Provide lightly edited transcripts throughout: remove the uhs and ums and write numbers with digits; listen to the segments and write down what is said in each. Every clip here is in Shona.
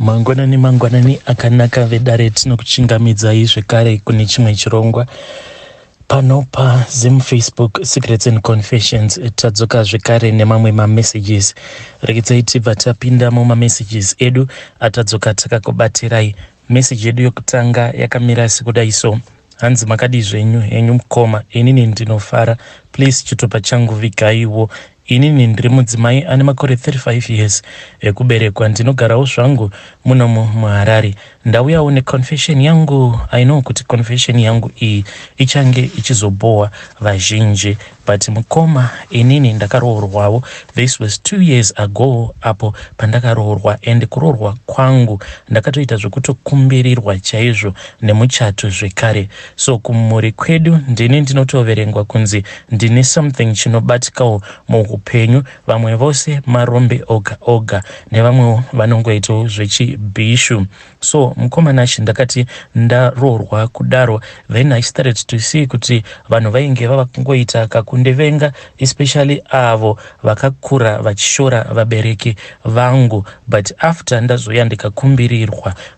Mangwanani akanaka vedare tinokuchingamidzai zvekare kune chimwe chirongwa pano Facebook Secrets and Confessions. Tadzoka zvekare nemamwe mamessages. Regedzai tibva tapinda mumamessages edu atadzoka takakubatirai. Message edu yokutanga yakamira sekudai so: hanzi makadi zvenyu henyu mukoma, inini ndinofara, please chitupa changu vigaiwo. Inini ndiri mudzimai ane makore 35 years ekuberekwa, ndinogarawo zvangu muno muHarare. Ndauyawo neconfession yangu. I know kuti confession yangu iyi ichange ichizobowa vazhinji, but mukoma, inini ndakaroorwawo. This was 2 years ago apo pandakaroorwa, and kuroorwa kwangu ndakatoita zvekutokumbirirwa chaizvo nemuchato zvekare. So kumhuri kwedu ndini ndinotoverengwa kunzi ndine something chinobatikawo muupenyu. Vamwe vose marombe oga nevamwe vanongoitawo zvechibhishu. So mukoma nashi ndakati ndaroorwa kudaro, then I started to see kuti vanhu vainge vava kungoita kakundivenga, especially avo vakakura vachishora vabereki vangu. But after ndazoya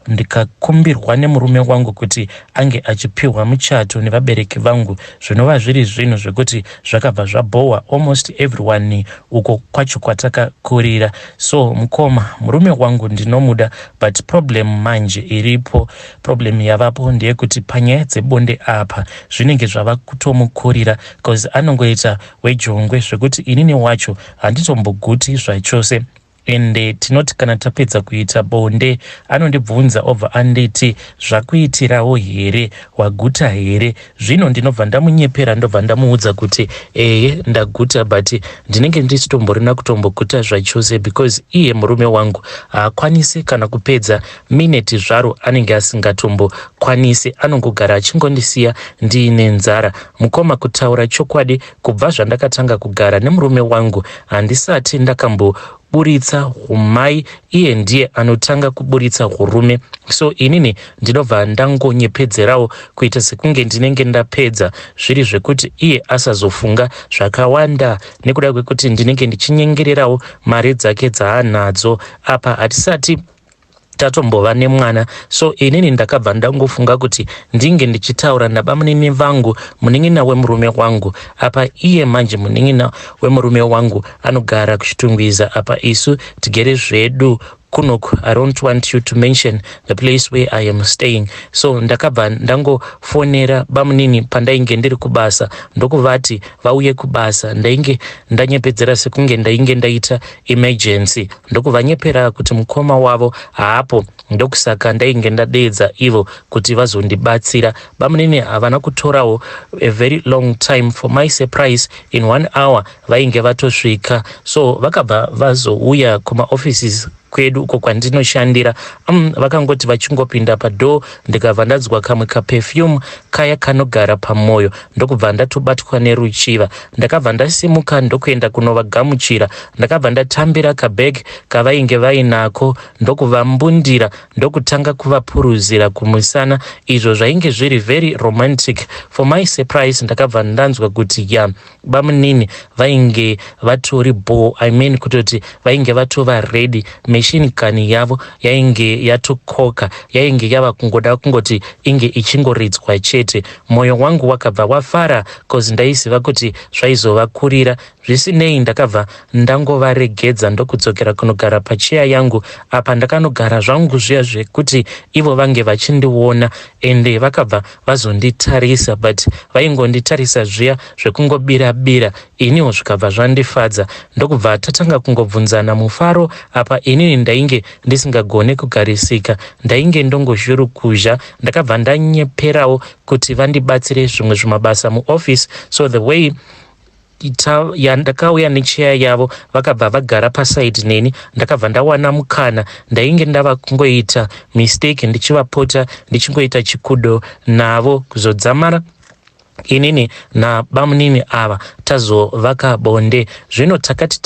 ndikakumbirwa nemurume wangu kuti ange achipiwa muchato nevabereki vangu, zvinova zviri zvinhu zvekuti zvakabva zvabowa almost everyone uko kwacho kwatakakurira. So mukoma, murume wangu ndinomuda, but problem manje iripo, problem yavapo ndeyekuti panyaya dzebonde apa zvinenge zvava kutomukurira, cause anongoita wejongwe zvekuti inini wacho handitomboguti zvachose. Ende tinoti kana tapedza kuita bonde anondibvunza over anditi zvakuitirawo here, waguta here? Zvino ndinobva ndamunyepera, ndobva ndamuudza kuti ndaguta, but ndinenge ndisitomborina kutomboguta zvachose, because iye murume wangu haakwanisi kana kupedza mineti zvaro anenge asingatombokwanisi, anongogara achingondisiya ndiine nzara. Mukoma, kutaura chokwadi, kubva zvandakatanga kugara nemurume wangu handisati ndakamboburitsa umai, iye ndiye anotanga kuburitsa hurume. So inini ndinobva ndangonyepedzerawo kuita sekunge ndinenge ndapedza, zviri zvekuti iye asazofunga zvakawanda, nekuda kwekuti ndinenge ndichinyengererawo mari dzake dzaanadzo apa hatisati tatombova nemwana. So inini ndakabva ndangofunga kuti ndinge ndichitaura nabamunini vangu, munin'ina wemurume wangu apa. Iye manje munin'ina wemurume wangu anogara kuchitungwiza apa, isu tigere zvedu kunoku. I don't want you to mention the place where I am staying. So ndakabva ndangofonera bamunini pandainge ndiri kubasa, ndokuvati vauye kubasa. Ndainge ndanyepedzera sekunge ndainge ndaita emergency, ndokuvanyepera kuti mukoma wavo haapo, ndokusaka ndainge ndadeedza ivo kuti vazondibatsira. Bamunini havana kutorawo a very long time. For my surprise, in 1 hour vainge vatosvika. So vakabva vazouya kuma offices kwedu uko kwandinoshandira. Vakangoti vachingopinda padoo, ndikabva ndadzwa kamwe kaperfume kaya kanogara pamwoyo, ndokubva ndatobatwa neruchiva. Ndakabva ndasimuka ndokuenda kunovagamuchira. Ndakabva ndatambira kabhegi kavainge vainako, ndokuvambundira, ndokutanga kuvapuruzira kumusana, izvo zvainge zviri very romantic. For my surprise, ndakabva ndanzwa kuti bamunini vainge vatori kutoti vainge vatova ready. Machine gun yavo yainge yatokoka, yainge yava kungoda kungoti inge ichingoridzwa chete. Moyo wangu wakabva wafara, cause ndaiziva kuti zvaizovakurira. Zvisinei, ndakabva ndangovaregedza ndokudzokera kunogara pacheya yangu apa ndakanogara zvangu zviya zvekuti ivo vange vachindiona, ende vakabva vazonditarisa, but vaingonditarisa zviya zvekungobira-bira. Iniwo zvikabva zvandifadza, ndokubva tatanga kungobvunzana mufaro apa. Inini ndainge ndisingagone kugarisika, ndainge ndongozhurukuzha. Ndakabva ndanyeperawo kuti vandibatsire zvimwe zvimabasa muoffice. So the way ndakauya necheya yavo, vakabva vagara pasaidi neni, ndakabva ndawana mukana. Ndainge ndava kungoita mistake ndichivapota ndichingoita chikudo navo kuzodzamara. Inini nabamunini ava tazovaka bonde. Zvino takati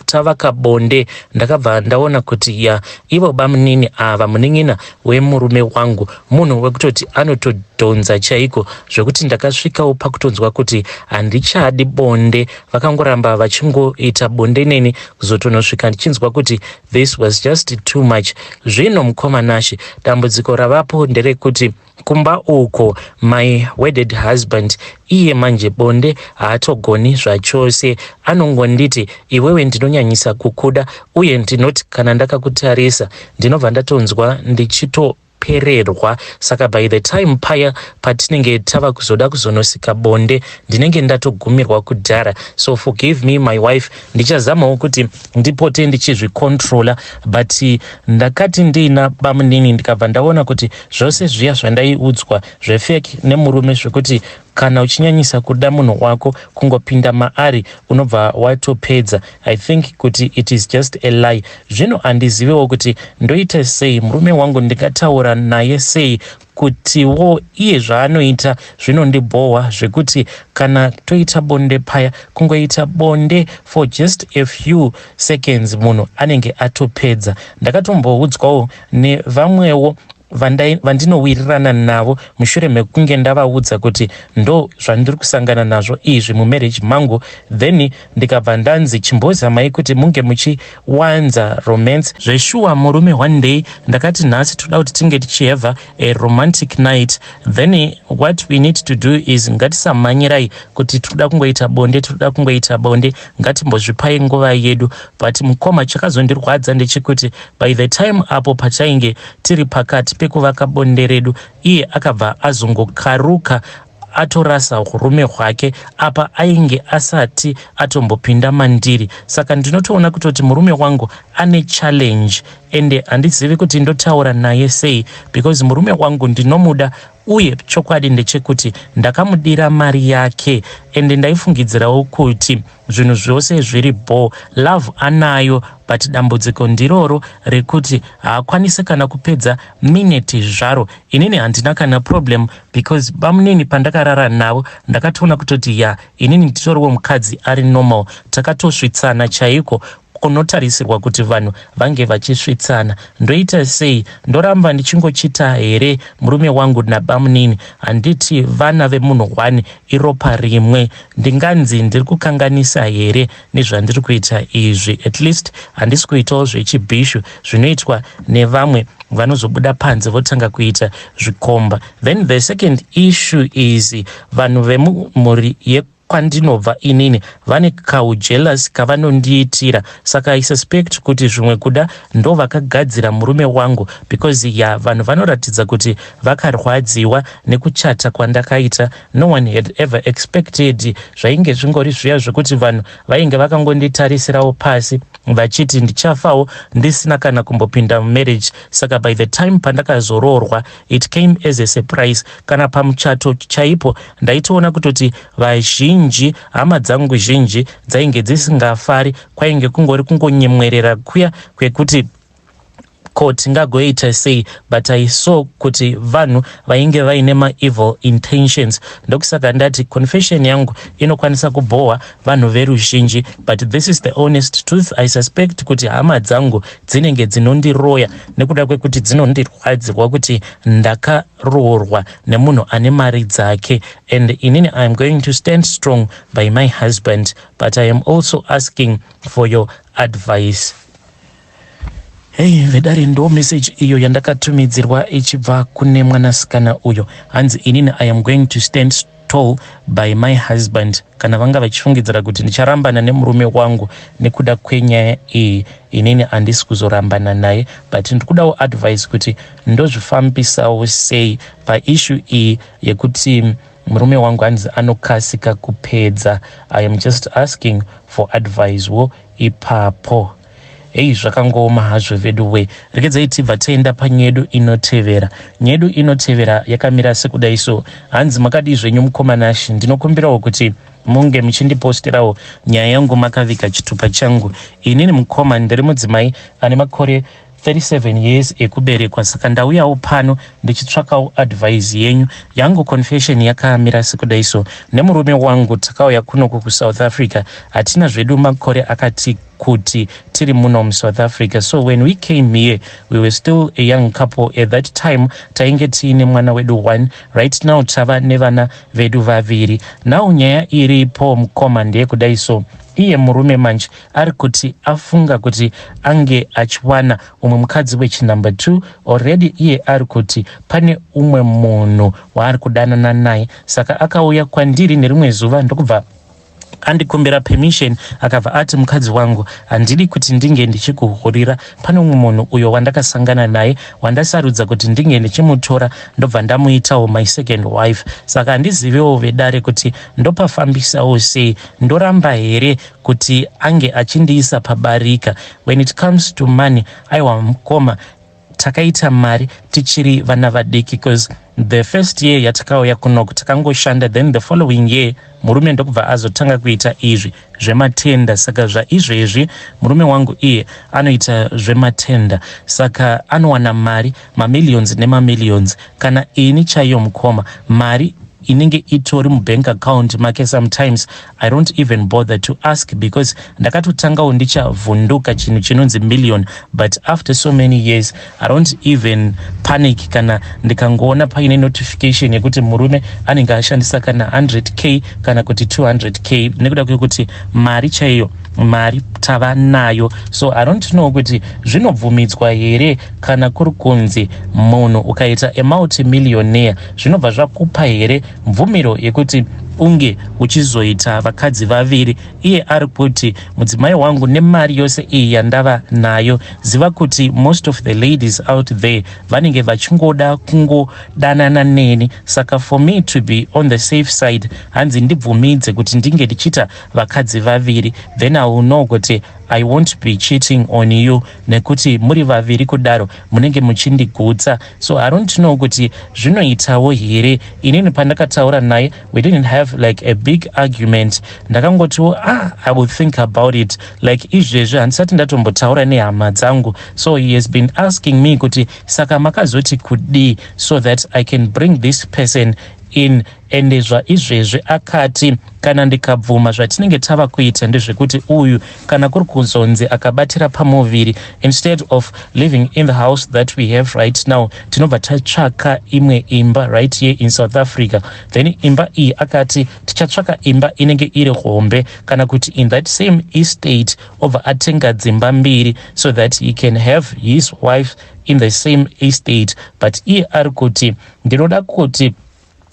tavaka bonde, ndakabva ndaona kuti ivo bamunini ava, munin'ina wemurume wangu munhu wekutoti anotodhonza chaiko, zvekuti ndakasvikawo pakutonzwa kuti handichadi bonde. Vakangoramba vachingoita bonde neni, kuzotonosvika ndichinzwa kuti this was just too much. Zvino mukomanashi, dambudziko ravapo nderekuti kumba uko my wedded husband iye manje bonde haatogoni zvachose. Anongonditi iwewe ndinonyanyisa kukuda, uye ndinoti kana ndakakutarisa ndinobva ndatonzwa ndichitopererwa. Saka by the time paya patinenge tava kuzoda kuzonosika bonde ndinenge ndatogumirwa kudhara. So forgive me my wife, ndichazamawo kuti ndipote ndichizvicontrola, but ndakati ndiina bamunini ndikabva ndaona kuti zvose zviya zvandaiudzwa zvefeki nemurume zvekuti kana uchinyanyisa kuda munhu wako kungopinda maari unobva watopedza, I think kuti it is just a lie. Zvino handizivewo kuti ndoita sei, murume wangu ndikataura naye sei kutiwo iye zvaanoita zvinondibhohwa, zvekuti kana toita bonde paya kungoita bonde for just a few seconds munhu anenge atopedza. Ndakatomboudzwawo nevamwewo vandinowirirana navo mushure mekunge ndavaudza kuti ndo zvandiri kusangana nazvo izvi mumarriage mangu, then ndikabva ndanzi chimbozamai kuti munge muchiwanza romance. Zveshuwa murume one day ndakati nhasi toda kuti tinge tichihava a romantic night, then what we need to do is ngatisamanyirai kuti toda kungoita bonde, ngatimbozvipai nguva yedu. But mukoma chakazondirwadza ndechekuti by the time apo pachainge tiri pakati pekuvaka bonde redu, iye akabva azongokaruka atorasa urume hwake apa ainge asati atombopinda mandiri. Saka ndinotoona kutoti murume wangu ane challenge, ende handizivi kuti ndotaura naye sei, because murume wangu ndinomuda, uye chokwadi ndechekuti ndakamudira mari yake, ende ndaifungidzirawo kuti zvinhu zvose zviri love anayo, but dambudziko ndiroro rekuti haakwanisi kana kupedza minute zvaro. Inini handina kana problem, because bamunini pandakarara navo ndakatoona kutoti inini nditoriwo mukadzi ari normal, takatosvitsana chaiko kunotarisirwa kuti vanhu vange vachisvitsana. Ndoita sei? Ndoramba ndichingochita here murume wangu nabamunini? Handiti vana vemunhu wani iropa rimwe? Ndinganzi ndiri kukanganisa here nezvandiri kuita izvi? At least handisi kuitawo zvechibhishu zvinoitwa nevamwe vanozobuda panze votanga kuita zvikomba. Then the second issue is vanhu vemumhuri kwandinobva inini vane kaujealous kavanondiitira. Saka I suspect kuti zvimwe kuda ndo vakagadzira murume wangu, because vanhu vanoratidza kuti vakarwadziwa nekuchata kwandakaita. No one had ever expected zvainge zvingori zviya zvekuti vanhu vainge vakangonditarisirawo pasi vachiti ndichafawo ndisina kana kumbopinda mumarriage. Saka by the time pandakazoroorwa it came as a surprise. Kana pamuchato chaipo ndaitoona kutoti vazhinji, hama dzangu zhinji dzainge dzisingafari, kwainge kungori kungonyemwerera kuya kwekuti ko tingagoita sei, but I saw kuti vanhu vainge vaine ma-evil intentions. Ndokusaka ndati confession yangu inokwanisa kubhohwa vanhu veruzhinji, but this is the honest truth. I suspect kuti hama dzangu dzinenge dzinondiroya nekuda kwekuti dzinondirwadzirwa kuti ndakaroorwa nemunhu ane mari dzake. And inini I am going to stand strong by my husband, but I am also asking for your advice. Hey, vedari ndo message iyo yandakatumidzirwa ichibva kune mwanasikana uyo. Hanzi inini I am going to stand tall by my husband. Kana vanga vachifungidzira kuti ndicharambana nemurume wangu nekuda kwenyaya iyi, inini handisi kuzorambana naye, but ndikudawo advice kuti ndozvifambisawo sei paissue iyi yekuti murume wangu hanzi anokasika kupedza. I am just asking for advice wo ipapo. Ei, zvakangoma hazvo vedu we. Regedzai tibva taenda panyedu inotevera. Nyedu inotevera yakamira sekudai so. Hanzi makadi zvenyu mukomanashi, ndinokumbirawo kuti munge muchindipostirawo nyaya yangu makavika chitupa changu. Inini mukoma ndiri mudzimai ane makore 37 years ekuberekwa. Saka ndauyawo pano ndichitsvakawo advice yenyu. Yangu confession yakamira sekudai so. Nemurume wangu takauya kunoku kuSouth Africa. Hatina zvedu makore akati kuti tiri muno muSouth Africa. So when we came here, we were still a young couple. At that time, tainge tiine mwana wedu 1. Right now, tava nevana vedu vaviri. Now nyaya iripo mukoma ndeyekudai so. Iye murume manje ari kuti afunga kuti ange achiwana umwe mukadzi wechi number 2. Already iye ari kuti pane umwe munhu waari kudanana naye. Saka akauya kwandiri nerimwe zuva ndokubva andikumbira permission, akabva ati mukadzi wangu handidi kuti ndinge ndichikuhurira, pane umwe munhu uyo wandakasangana naye wandasarudza kuti ndinge ndichimutora ndobva ndamuitawo my second wife. Saka handizivewo vedare kuti ndopafambisawo sei, ndoramba here kuti ange achindiisa pabarika. When it comes to money, aiwa mukoma takaita mari tichiri vana vadiki, because the first year yatakauya kunoku takangoshanda, then the following year murume ndokubva azotanga kuita izvi zvematenda. Saka zvaizvezvi murume wangu iye anoita zvematenda, saka anowana mari mamillions nemamillions. Kana ini chaiyo mukoma mari inenge itori mubank account make, sometimes I don't even bother to ask, because ndakatotangawo ndichavhunduka chinhu chinonzi million, but after so many years I don't even panic kana ndikangoona paine notification yekuti murume anenge ashandisa kana 100k kana kuti 200k, nekuda kwekuti mari chaiyo mari tava nayo. So I don't know kuti zvinobvumidzwa here kana kuri kunzi munhu ukaita a multimillionaire zvinobva zvakupa here mvumiro yekuti unge uchizoita vakadzi vaviri. Iye ari kuti mudzimai wangu nemari yose iyi yandava nayo, ziva kuti most of the ladies out there vanenge vachingoda kungodanana neni. Saka for me to be on the safe side, hanzi ndibvumidze kuti ndinge ndichita vakadzi vaviri, then I will know kuti I won't be cheating on you, nekuti muri vaviri kudaro munenge muchindigutsa. So I don't know kuti zvinoitawo here. Inini pandakataura naye, we didn't have like a big argument. Ndakangotiwo I will think about it. Like izvezvi handisati ndatombotaura nehama dzangu. So he has been asking me kuti saka makazoti kudii, so that I can bring this person in. Ende zvaizvezvi akati kana ndikabvuma zvatinenge tava kuita ndezvekuti uyu kana kuri kuzonzi akabatira pamuviri, instead of living in the house that we have right now, tinobva tatsvaka imwe imba right here in South Africa. Then imba iyi akati tichatsvaka imba inenge iri hombe, kana kuti in that same estate obva atenga dzimba mbiri, so that he can have his wife in the same estate. But iye ari kuti ndinoda kuti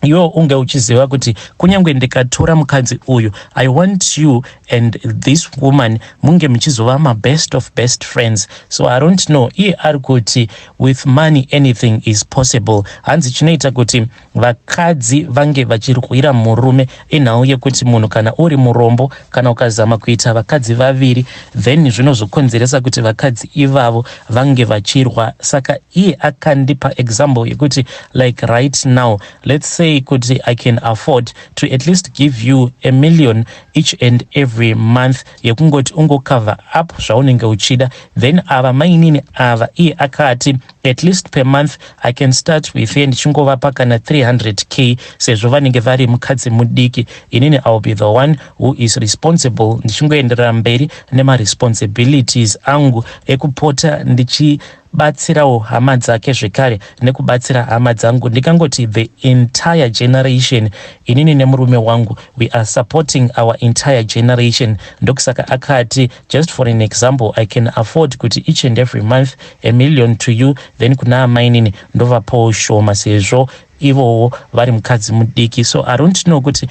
iwo unge uchiziva kuti kunyange ndikatora mukadzi uyu, I want you and this woman munge muchizova ma best of best friends. So I don't know, iye ari kuti with money anything is possible. Hanzi chinoita kuti vakadzi vange vachirwira murume enhau yekuti munhu kana uri murombo kana ukazama kuita vakadzi vaviri, then zvinozokonzeresa kuti vakadzi ivavo vange vachirwa. Saka iye akandipa example yekuti like right now, let's say kuti I can afford to at least give you $1 million each and every month yekungoti ungo cover up zvaunenge uchida. Then ava mainini ava iye akati at least per month I can start with ye ndichingovapa kana 300k, sezvo vanenge vari mukadzi mudiki. Inini I will be the one who is responsible, ndichingoenderera mberi nema responsibilities angu ekupota ndichibatsirawo hama dzake zvekare nekubatsira hama dzangu. Ndikangoti the entire generation, inini nemurume wangu we are supporting our entire generation. Ndokusaka akati just for an example I can afford kuti each and every month $1 million to you, then kuna amainini ndovapawo shoma sezvo ivowo vari mukadzi mudiki. So I don't know kuti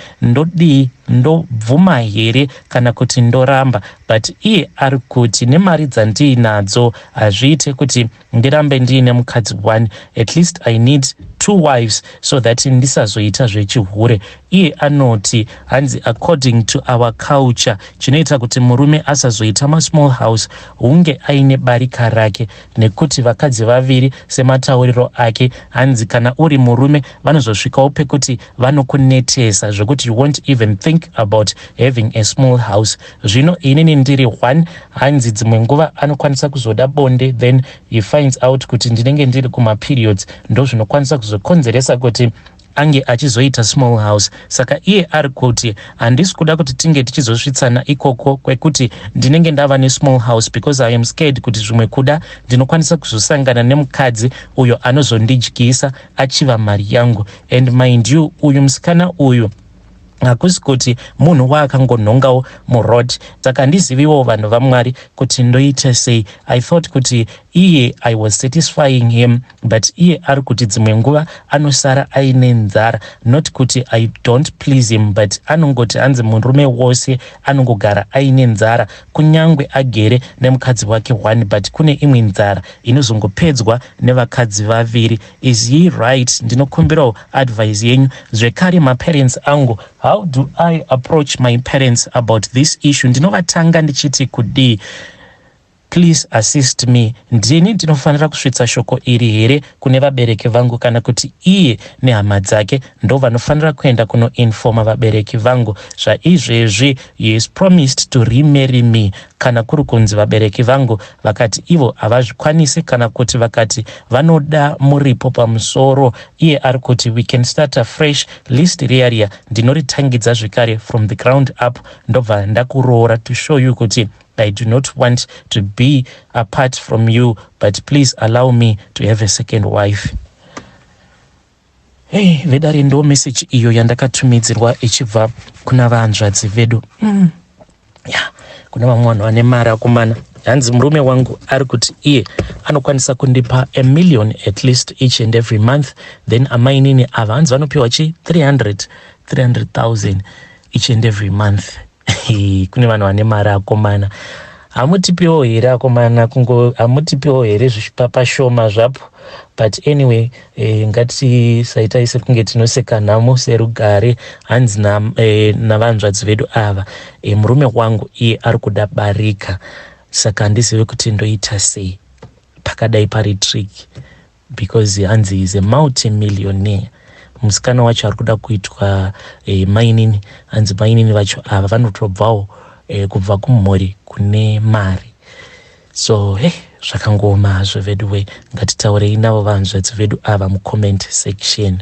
ndobvuma here kana kuti ndoramba, but iye ari kuti nemari dzandinadzo hazviite kuti ndirambe ndiine mukadzi 1. At least I need 2 wives so that ndisazoita zvechihure. Iye anoti hanzi according to our culture chinoita kuti murume asazoita masmall house hunge aine barika rake, nekuti vakadzi vaviri sematauriro ake hanzi kana uri murume vanozosvikawo pekuti vanokunetesa zvekuti you won't even think about having a small house. Zvino inini ndiri 1 hanzi dzimwe nguva anokwanisa kuzoda bonde then he finds out kuti ndinenge ndiri kumaperiods, ndo zvinokwanisa kuzokonzeresa kuti ange achizoita small house. Saka iye ari kuti handisi kuda kuti tinge tichizosvitsana ikoko kwekuti ndinenge ndava nesmall house because I am scared kuti zvimwe kuda ndinokwanisa kuzosangana nemukadzi uyo anozondidyisa achiva mari yangu. And mind you, uyu musikana uyu hakusi kuti munhu waakangonhongawo muroad. Saka handiziviwo vanhu vaMwari kuti ndoita sei. I thought kuti iye I was satisfying him, but iye ari kuti dzimwe nguva anosara aine nzara, not kuti I don't please him, but anongoti hanzi murume wose anongogara aine nzara kunyangwe agere nemukadzi wake 1, but kune imwe nzara inozongopedzwa nevakadzi vaviri. Is he right? Ndinokumbirawo advice yenyu. Zvekare maparents angu, how do I approach my parents about this issue? Ndinovatanga ndichiti kudii? Please assist me. Ndini ndinofanira kusvitsa shoko iri here kune vabereki vangu, kana kuti iye nehama dzake ndo vanofanira kuenda kunoinforma vabereki vangu zvaizvezvi he is promised to remarry me? Kana kuri kunzi vabereki vangu vakati ivo havazvikwanisi, kana kuti vakati vanoda muripo pamusoro, iye ari kuti we can start afresh. List riya ndinoritangidza zvekare from the ground up, ndobva ndakuroora to show you kuti I do not want to be apart from you, but please allow me to have a second wife. Hey, vedari ndo message iyo yandakatumidzirwa ichibva kuna vahanzvadzi vedu. Kuna vamwe vanhu vane mari akomana. Hanzi murume wangu ari kuti iye anokwanisa kundipa $1 million at least each and every month, then amainini ava hanzi vanopiwa 300,000 each and every month. Kune vanhu vane mari akomana. Hamutipiwo here akomana, hamutipiwo here zvishipapa shoma zvapo. But anyway, ngatisaita sekunge tinoseka nhamo serugare. Hanzi navanzvadzi vedu ava, murume wangu iye ari kuda barika, saka handizivi kuti ndoita sei pakadai pari trick, because hanzi is a multi-millionaire. Musikana wacho ari kuda kuitwa mainini, hanzi mainini vacho ava vanotobvawo kubva kumhuri kune mari. So zvakangoma hazvo vedu we, ngatitaurei navo vanzvadzi vedu ava mucomment section.